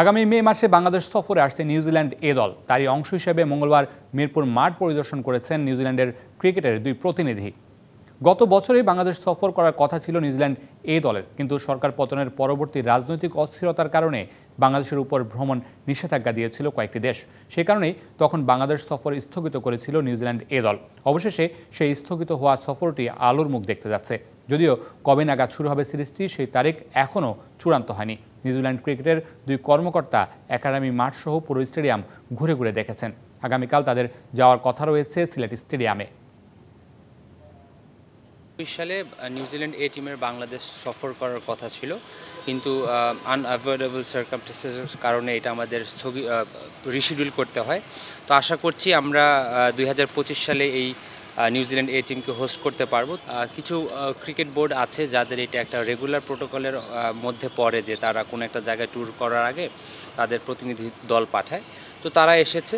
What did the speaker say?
আগামী মে মাসে বাংলাদেশ সফরে আসছে নিউজিল্যান্ড এ দল। তারই অংশ হিসেবে মঙ্গলবার মিরপুর মাঠ পরিদর্শন করেছেন নিউজিল্যান্ডের ক্রিকেটের দুই প্রতিনিধি। গত বছরেই বাংলাদেশ সফর করার কথা ছিল নিউজিল্যান্ড এ দলের, কিন্তু সরকার পতনের পরবর্তী রাজনৈতিক অস্থিরতার কারণে বাংলাদেশের উপর ভ্রমণ নিষেধাজ্ঞা দিয়েছিল কয়েকটি দেশ। সে কারণেই তখন বাংলাদেশ সফর স্থগিত করেছিল নিউজিল্যান্ড এ দল। অবশেষে সেই স্থগিত হওয়া সফরটি আলোর মুখ দেখতে যাচ্ছে। যদিও কবে নাগাদ শুরু হবে সিরিজটি সেই তারিখ এখনও চূড়ান্ত হয়নি। নিউজিল্যান্ড ক্রিকেটের দুই কর্মকর্তা একাডেমি মাঠ সহ পুরো স্টেডিয়াম ঘুরে ঘুরে দেখেছেন। আগামীকাল তাদের যাওয়ার কথা রয়েছে সিলেট স্টেডিয়ামে। সালে নিউজিল্যান্ড এ টিমের বাংলাদেশ সফর করার কথা ছিল, কিন্তু আনঅ্যাভয়েডেবল সার্কামস্টেন্সেসের কারণে এটা আমাদের রিশিডিউল করতে হয়। তো আশা করছি আমরা 2025 সালে এই নিউজিল্যান্ড এ টিমকে হোস্ট করতে পারবো। কিছু ক্রিকেট বোর্ড আছে যাদের এটা একটা রেগুলার প্রোটোকলের মধ্যে পড়ে যে তারা কোনো একটা জায়গায় ট্যুর করার আগে তাদের প্রতিনিধি দল পাঠায়। তো তারা এসেছে।